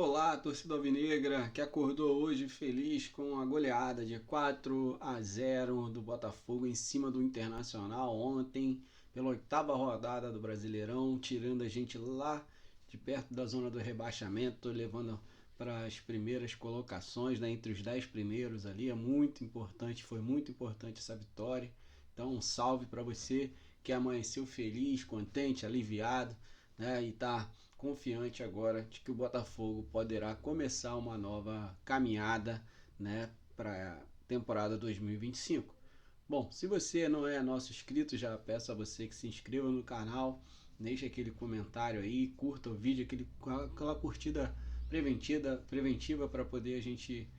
Olá, torcida alvinegra, que acordou hoje feliz com a goleada de 4-0 do Botafogo em cima do Internacional ontem, pela oitava rodada do Brasileirão, tirando a gente lá de perto da zona do rebaixamento, levando para as primeiras colocações, né, entre os 10 primeiros ali. É muito importante, foi muito importante essa vitória. Então, um salve para você que amanheceu feliz, contente, aliviado, né, e está confiante agora de que o Botafogo poderá começar uma nova caminhada, né, para a temporada 2025. Bom, se você não é nosso inscrito, já peço a você que se inscreva no canal, deixe aquele comentário aí, curta o vídeo, aquela curtida preventiva para poder a gente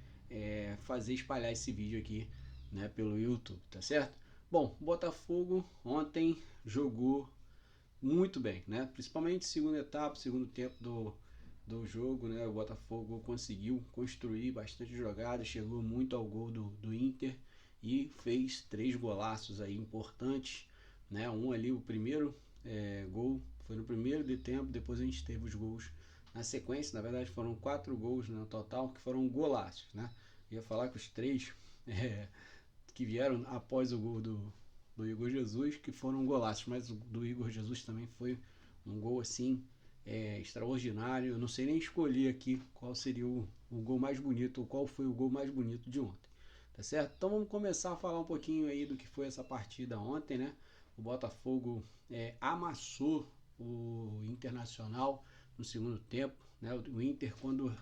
fazer espalhar esse vídeo aqui, né, pelo YouTube, tá certo? Bom, o Botafogo ontem jogou muito bem, né? Principalmente segunda etapa, segundo tempo do jogo, né? O Botafogo conseguiu construir bastante jogadas, chegou muito ao gol do Inter e fez 3 golaços aí importantes, né? Um ali, o primeiro gol foi no primeiro de tempo, depois a gente teve os gols na sequência. Na verdade foram 4 gols no total que foram golaços, né? Eu ia falar que os 3 que vieram após o gol do Igor Jesus, que foram golaços, mas o do Igor Jesus também foi um gol assim extraordinário. Eu não sei nem escolher aqui qual seria o gol mais bonito, ou qual foi o gol mais bonito de ontem, tá certo? Então vamos começar a falar um pouquinho aí do que foi essa partida ontem, né? O Botafogo amassou o Internacional no segundo tempo, né? O Inter, quando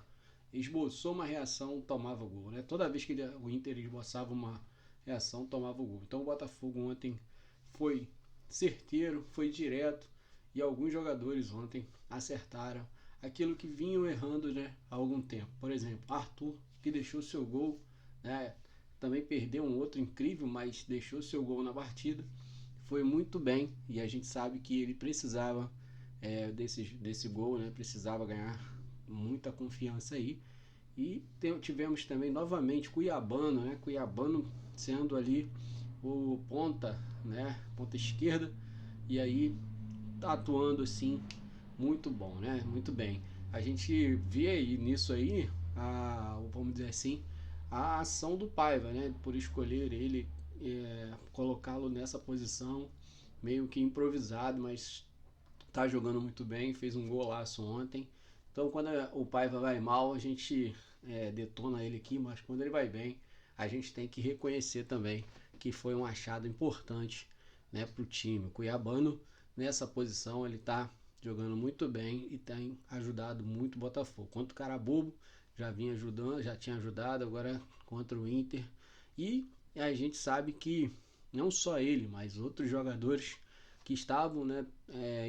esboçou uma reação, tomava gol, né? Toda vez que o Inter esboçava uma reação, tomava o gol. Então o Botafogo ontem foi certeiro, foi direto, e alguns jogadores ontem acertaram aquilo que vinham errando, né, há algum tempo. Por exemplo, Arthur, que deixou seu gol, né, também perdeu um outro incrível, mas deixou seu gol na partida. Foi muito bem, e a gente sabe que ele precisava desse gol, né, precisava ganhar muita confiança aí. E tivemos também novamente Cuiabano, né? Cuiabano sendo ali o ponta, né? Ponta esquerda, e aí tá atuando assim muito bom, né? Muito bem. A gente vê aí nisso aí, vamos dizer assim, a ação do Paiva, né? Por escolher ele, colocá-lo nessa posição, meio que improvisado, mas tá jogando muito bem, fez um golaço ontem. Então quando o Paiva vai mal, a gente detona ele aqui, mas quando ele vai bem, a gente tem que reconhecer também que foi um achado importante, né, para o time. O Cuiabano nessa posição ele está jogando muito bem e tem ajudado muito o Botafogo. Contra o Carabobo já vinha ajudando, já tinha ajudado, agora contra o Inter. E a gente sabe que não só ele, mas outros jogadores que estavam, né,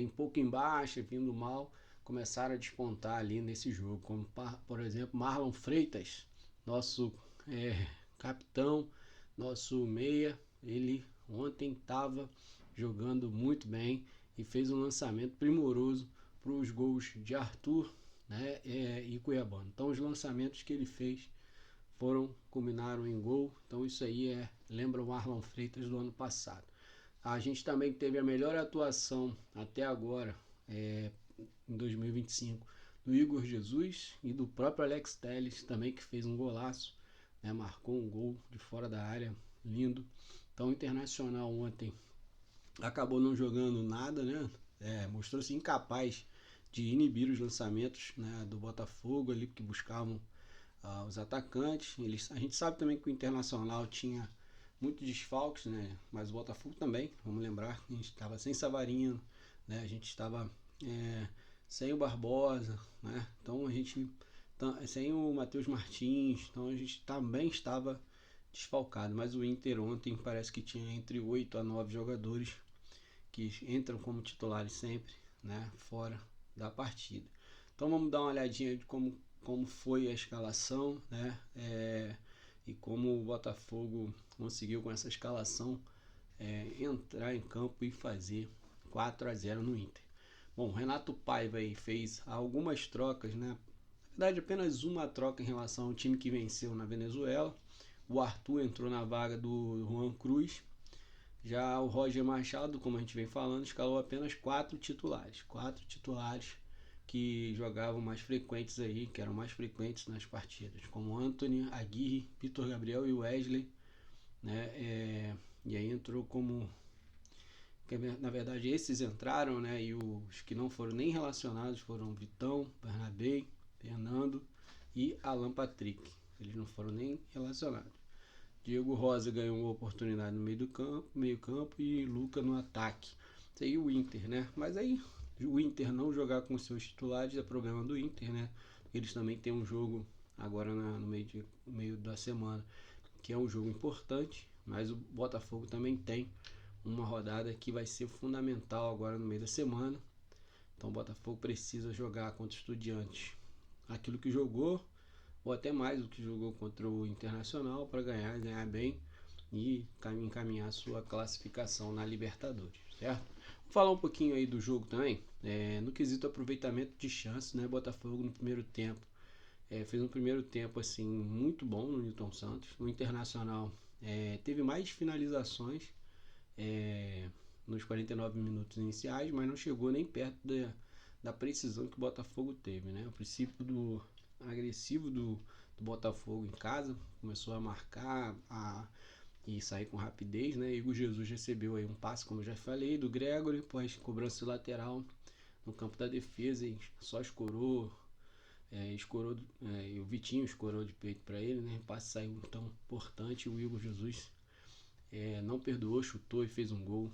um pouco embaixo, vindo mal, começaram a despontar ali nesse jogo, como por exemplo Marlon Freitas, nosso capitão, nosso meia. Ele ontem estava jogando muito bem e fez um lançamento primoroso para os gols de Arthur, né, e Cuiabano. Então os lançamentos que ele fez combinaram em gol. Então isso aí lembra o Marlon Freitas do ano passado. A gente também teve a melhor atuação até agora, em 2025, do Igor Jesus e do próprio Alex Telles também, que fez um golaço, né? Marcou um gol de fora da área, lindo. Então o Internacional ontem acabou não jogando nada, né? Mostrou-se incapaz de inibir os lançamentos, né, do Botafogo ali, que buscavam os atacantes. A gente sabe também que o Internacional tinha muitos desfalques, né? Mas o Botafogo também, vamos lembrar, a gente estava sem Savarino, né? A gente estava sem o Barbosa, né? Então a gente sem o Matheus Martins, então a gente também estava desfalcado. Mas o Inter ontem parece que tinha entre 8 a 9 jogadores que entram como titulares sempre, né, fora da partida. Então vamos dar uma olhadinha de como foi a escalação, né, e como o Botafogo conseguiu com essa escalação entrar em campo e fazer 4-0 no Inter. Bom, Renato Paiva aí fez algumas trocas, né? Na verdade, apenas uma troca em relação ao time que venceu na Venezuela. O Arthur entrou na vaga do Juan Cruz. Já o Roger Machado, como a gente vem falando, escalou apenas 4 titulares. 4 titulares que jogavam mais frequentes aí, que eram mais frequentes nas partidas, como Antony, Aguirre, Vitor Gabriel e Wesley, né? E aí entrou como, na verdade esses entraram, né? E os que não foram nem relacionados foram Vitão, Bernabé, Fernando e Alan Patrick. Eles não foram nem relacionados. Diego Rosa ganhou uma oportunidade no meio campo e Luca no ataque. Isso aí o Inter, né? Mas aí o Inter não jogar com seus titulares é problema do Inter, né? Eles também têm um jogo agora no meio da semana, que é um jogo importante, mas o Botafogo também tem uma rodada que vai ser fundamental agora no meio da semana. Então o Botafogo precisa jogar contra o Estudiantes aquilo que jogou, ou até mais do que jogou contra o Internacional, para ganhar bem e encaminhar sua classificação na Libertadores, certo? Vou falar um pouquinho aí do jogo também, no quesito aproveitamento de chances, né? Botafogo no primeiro tempo fez um primeiro tempo assim muito bom no Newton Santos. O Internacional teve mais finalizações nos 49 minutos iniciais, mas não chegou nem perto da precisão que o Botafogo teve, né? O princípio agressivo do Botafogo em casa começou a marcar e sair com rapidez, né? Igor Jesus recebeu aí um passe, como eu já falei, do Gregory, após cobrança lateral no campo da defesa e só escorou, e o Vitinho escorou de peito para ele, né? O passe saiu tão importante, o Igor Jesus não perdoou, chutou e fez um gol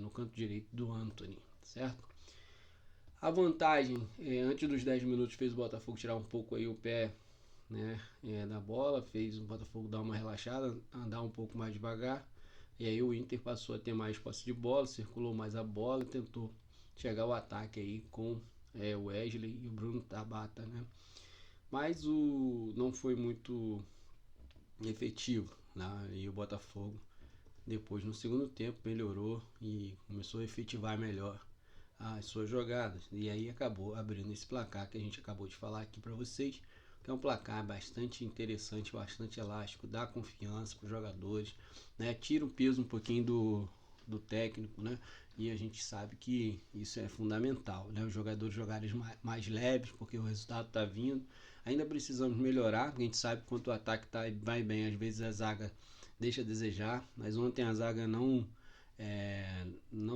no canto direito do Antony, certo? A vantagem, antes dos 10 minutos, fez o Botafogo tirar um pouco aí o pé, né, da bola, fez o Botafogo dar uma relaxada, andar um pouco mais devagar, e aí o Inter passou a ter mais posse de bola, circulou mais a bola e tentou chegar ao ataque aí com o Wesley e o Bruno Tabata, né? Mas não foi muito efetivo, né? E o Botafogo depois no segundo tempo melhorou e começou a efetivar melhor as suas jogadas, e aí acabou abrindo esse placar que a gente acabou de falar aqui para vocês, que é um placar bastante interessante, bastante elástico, dá confiança para os jogadores, né? Tira o peso um pouquinho do técnico, né? E a gente sabe que isso é fundamental, né? Os jogadores jogarem mais leves, porque o resultado está vindo. Ainda precisamos melhorar, porque a gente sabe que quando o ataque vai bem, às vezes a zaga deixa a desejar, mas ontem a zaga não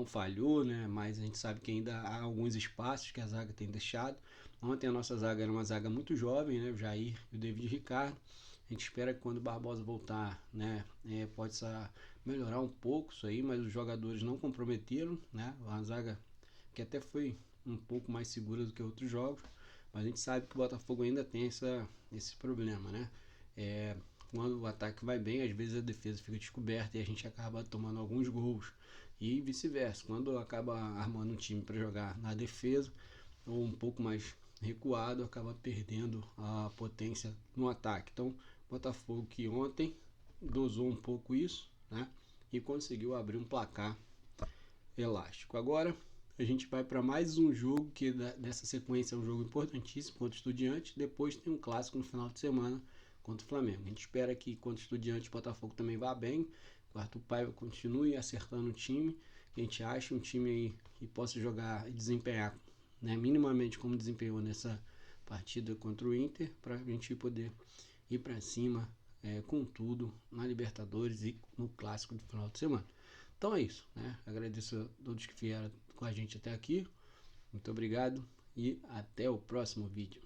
falhou, né? Mas a gente sabe que ainda há alguns espaços que a zaga tem deixado. Ontem a nossa zaga era uma zaga muito jovem, né? O Jair e o David Ricardo. A gente espera que quando o Barbosa voltar, né, possa melhorar um pouco isso aí, mas os jogadores não comprometeram, né? A zaga que até foi um pouco mais segura do que outros jogos, mas a gente sabe que o Botafogo ainda tem esse problema, né? Quando o ataque vai bem, às vezes a defesa fica descoberta e a gente acaba tomando alguns gols. E vice-versa, quando acaba armando um time para jogar na defesa ou um pouco mais recuado, acaba perdendo a potência no ataque. Então, o Botafogo que ontem dosou um pouco isso, né? E conseguiu abrir um placar elástico. Agora a gente vai para mais um jogo que dessa sequência é um jogo importantíssimo contra o Estudiantes. Depois tem um clássico no final de semana contra o Flamengo. A gente espera que contra o Estudiantes o Botafogo também vá bem. O Arthur Paiva continue acertando o time. Que a gente ache um time aí que possa jogar e desempenhar, né, minimamente como desempenhou nessa partida contra o Inter, para a gente poder ir para cima com tudo na Libertadores e no clássico do final de semana. Então é isso, né? Agradeço a todos que vieram com a gente até aqui. Muito obrigado e até o próximo vídeo.